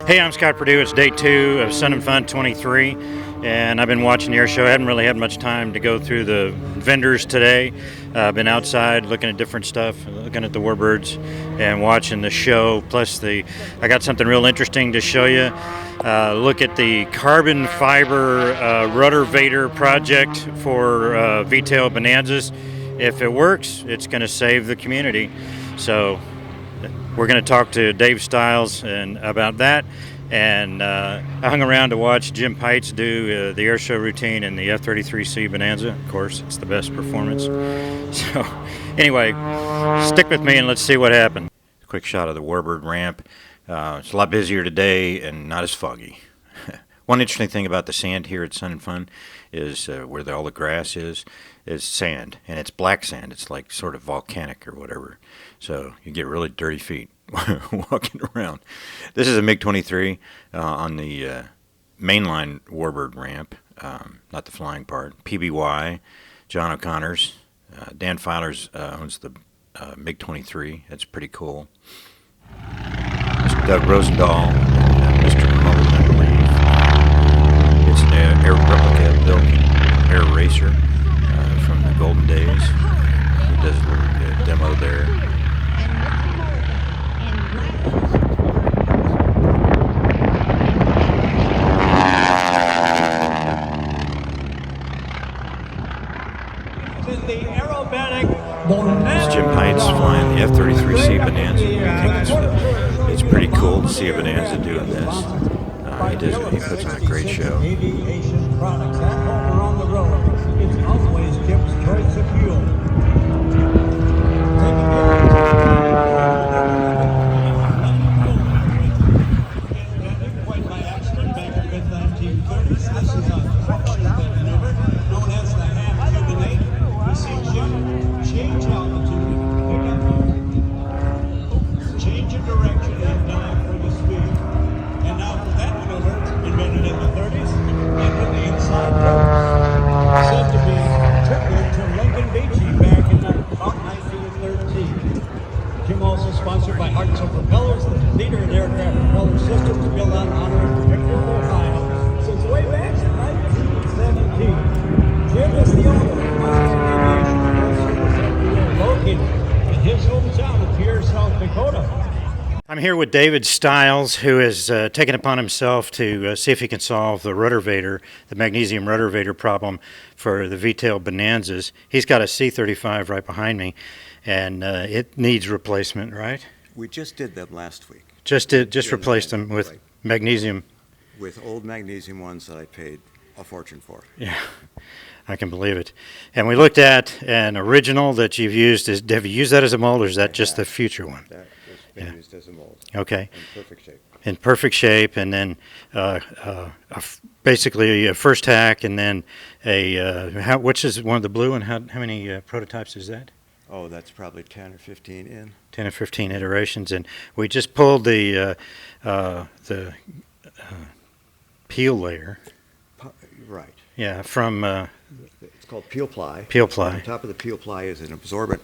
Hey, I'm Scott Perdue. It's day 2 of Sun and Fun 23, and I've been watching the air show. I haven't really had much time to go through the vendors today. I've been outside looking at different stuff, looking at the warbirds, and watching the show. Plus, I got something real interesting to show you. Look at the carbon fiber Ruddervator project for V-tail Bonanzas. If it works, it's going to save the community. So we're going to talk to Dave Stiles about that. And I hung around to watch Jim Pites do the air show routine in the F-33C Bonanza. Of course, it's the best performance. So anyway, stick with me and let's see what happened. Quick shot of the warbird ramp. It's a lot busier today and not as foggy. One interesting thing about the sand here at Sun and Fun is where all the grass is sand, and it's black sand. It's like sort of volcanic or whatever. So you get really dirty feet walking around. This is a MiG-23 on the mainline warbird ramp, not the flying part. PBY, John O'Connor's. Dan Filers owns the MiG-23. That's pretty cool. Mr. Doug Rosendahl and Mr. Mullen, I believe. It's an air replica built air racer from the golden days. He does a little demo there. This is Jim Pites flying the F-33C Bonanza. I think it's pretty cool to see a Bonanza doing this. He puts on a great show. Aviation products at home or on the road. It's always Jim's choice of fuel. Quite by accident back in the mid-1930s, this is a fraction maneuver known as the half-tubinate. You see Jim change altitude, change of direction, and dive for the speed. And now for that maneuver, invented in the 30s, into the inside road, said to be tribute to Lincoln Beechey back in about 1913. Jim also sponsored by Hearts of Propellers, the leader in aircraft propeller systems, built on honor in Victorville, Ohio, since way back in 1917. Jim is the owner of Aviation Service, located in his hometown of Pierre, South Dakota. I'm here with David Stiles, who has taken upon himself to see if he can solve the Ruddervator, the magnesium Ruddervator problem for the V-tail Bonanzas. He's got a C-35 right behind me, and it needs replacement, right? We just did them last week. Just replaced them with magnesium. With old magnesium ones that I paid a fortune for. Yeah, I can believe it. And we looked at an original that you've used. Have you used that as a mold, or is that just the future one? That was been used as a mold. Okay. In perfect shape. In perfect shape, and then basically a first hack, and then which is one of the blue, and how many prototypes is that? Oh, that's probably 10 or 15 in. 10 or 15 iterations, and we just pulled the peel layer. Right. Yeah, from. It's called peel ply. Peel ply. On top of the peel ply is an absorbent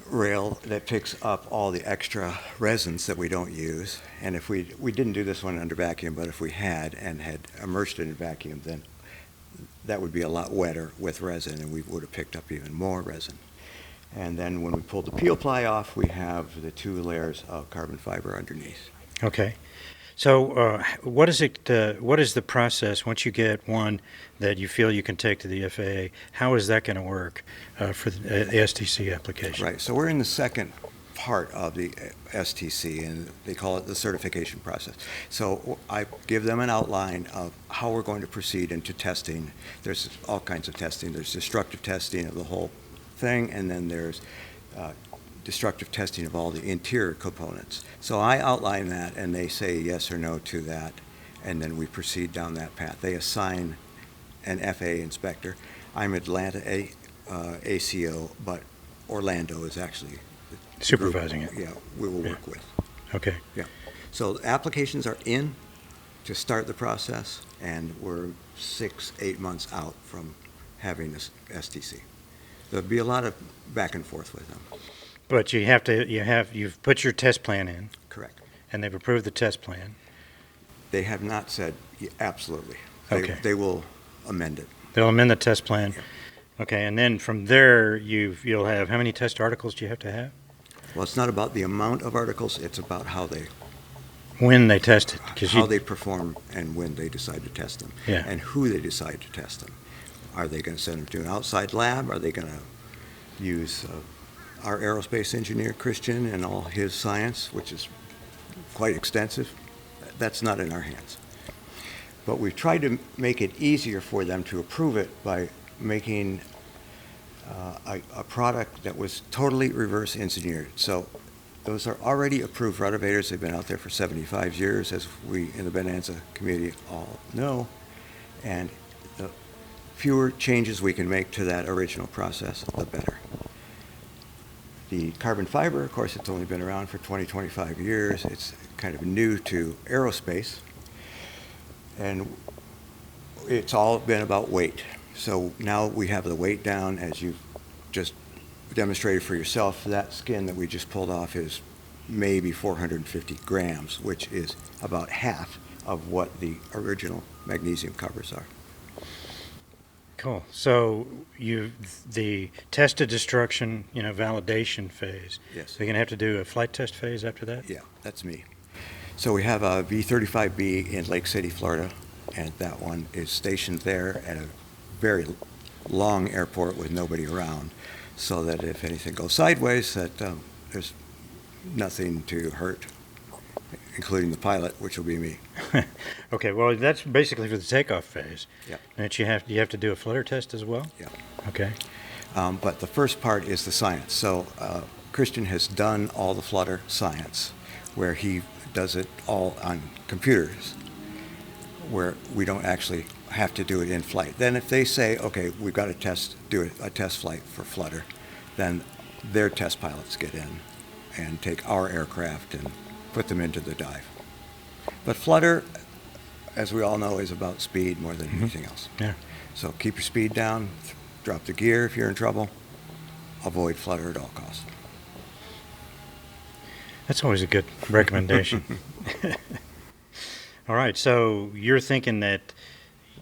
rail that picks up all the extra resins that we don't use. And if we didn't do this one under vacuum, but if we had and had immersed it in vacuum, then that would be a lot wetter with resin, and we would have picked up even more resin. And then when we pulled the peel ply off, we have the 2 layers of carbon fiber underneath. Okay. So what is the process once you get one that you feel you can take to the FAA? How is that going to work for the STC application? Right. So we're in the second part of the STC, and they call it the certification process. So I give them an outline of how we're going to proceed into testing. There's all kinds of testing. There's destructive testing of the whole thing, and then there's destructive testing of all the interior components. So I outline that, and they say yes or no to that, and then we proceed down that path. They assign an FAA inspector. I'm Atlanta ACO, but Orlando is actually the supervising group, it. Yeah, we will work with. Okay. Yeah. So applications are in to start the process, and we're 6-8 months out from having this STC. There'll be a lot of back and forth with them. But you've put your test plan in. Correct. And they've approved the test plan. They have not said absolutely. Okay. They will amend it. They'll amend the test plan. Yeah. Okay, and then from there, you'll have, how many test articles do you have to have? Well, it's not about the amount of articles, it's about how they When they test it. 'Cause how they perform and when they decide to test them, Yeah. and who they decide to test them. Are they going to send them to an outside lab? Are they going to use our aerospace engineer, Christian, and all his science, which is quite extensive? That's not in our hands. But we've tried to make it easier for them to approve it by making a product that was totally reverse engineered. So those are already approved Ruddervators. They've been out there for 75 years, as we in the Bonanza community all know. And the fewer changes we can make to that original process, the better. The carbon fiber, of course, it's only been around for 20, 25 years. It's kind of new to aerospace. And it's all been about weight. So now we have the weight down, as you've just demonstrated for yourself. That skin that we just pulled off is maybe 450 grams, which is about half of what the original magnesium covers are. Cool. So the test to destruction, validation phase. Yes. So you're going to have to do a flight test phase after that? Yeah, that's me. So we have a V-35B in Lake City, Florida, and that one is stationed there at a very long airport with nobody around, so that if anything goes sideways, that there's nothing to hurt, including the pilot, which will be me. Okay, well, that's basically for the takeoff phase. Yeah. And you have to do a flutter test as well? Yeah. Okay. But the first part is the science. So Christian has done all the flutter science, where he does it all on computers, where we don't actually have to do it in flight. Then if they say, okay, we've got to do a test flight for flutter, then their test pilots get in and take our aircraft and put them into the dive. But flutter, as we all know, is about speed more than anything else. Yeah. So keep your speed down, drop the gear if you're in trouble, avoid flutter at all costs. That's always a good recommendation. All right, so you're thinking that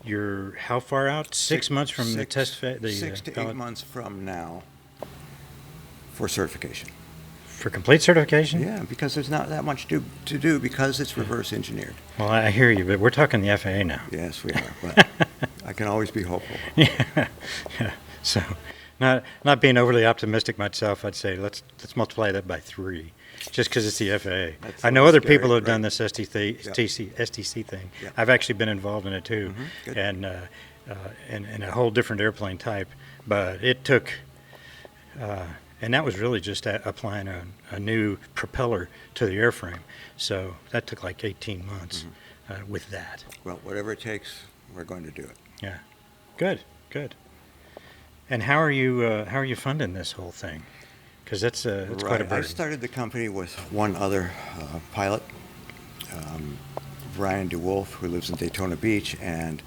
you're how far out? 6 months from the test phase? 6 to 8 months from now for certification. For complete certification? Yeah, because there's not that much to do because it's reverse engineered. Well, I hear you, but we're talking the FAA now. Yes, we are, but I can always be hopeful. Yeah. So, not being overly optimistic myself, I'd say let's multiply that by 3, just because it's the FAA. That's I know other scary, people who have done right? this STC thing. Yeah. I've actually been involved in it too, Good. and in a whole different airplane type. But it took, and that was really just applying a new propeller to the airframe. So that took like 18 months with that. Well, whatever it takes, we're going to do it. Yeah, good. And how are you funding this whole thing? Because that's quite a burden. I started the company with one other pilot, Brian DeWolf, who lives in Daytona Beach, and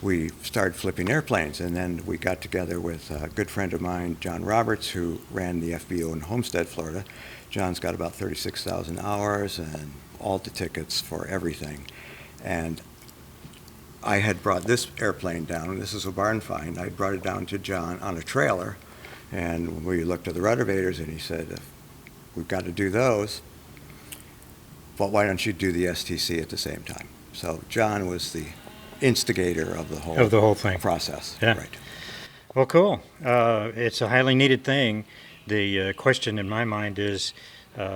we started flipping airplanes. And then we got together with a good friend of mine, John Roberts, who ran the FBO in Homestead, Florida. John's got about 36,000 hours and all the tickets for everything. And I had brought this airplane down. This is a barn find. I brought it down to John on a trailer, and we looked at the Ruddervators, and he said, we've got to do those, but why don't you do the STC at the same time? So John was the instigator of the whole thing process. Yeah. Right. Well, cool. It's a highly needed thing. The question in my mind is,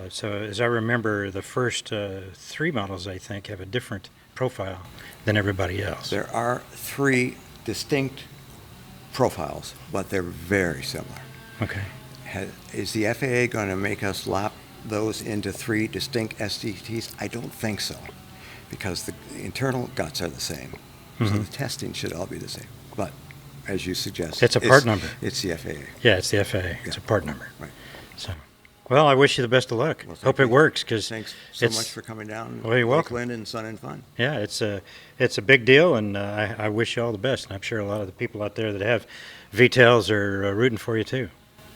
so as I remember, the first 3 models, I think, have a different profile than everybody else. There are 3 distinct profiles, but they're very similar. Okay. Is the FAA going to make us lap those into 3 distinct STTs? I don't think so, because the internal guts are the same. So the testing should all be the same. But as you suggest, It's a part number. It's the FAA. Yeah, it's the FAA. It's a part number. Right. So, well, I wish you the best of luck. Well, thank Hope it you. works, because Thanks so much for coming down. Well, you're welcome. Lakeland and Sun and Fun. Yeah, it's a big deal, and I wish you all the best. And I'm sure a lot of the people out there that have VTOLs are rooting for you too.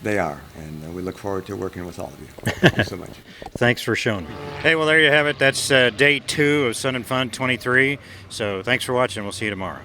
They are, and we look forward to working with all of you. Thank you so much. Thanks for showing me. Hey, well, there you have it. That's day 2 of Sun and Fun 23. So thanks for watching. We'll see you tomorrow.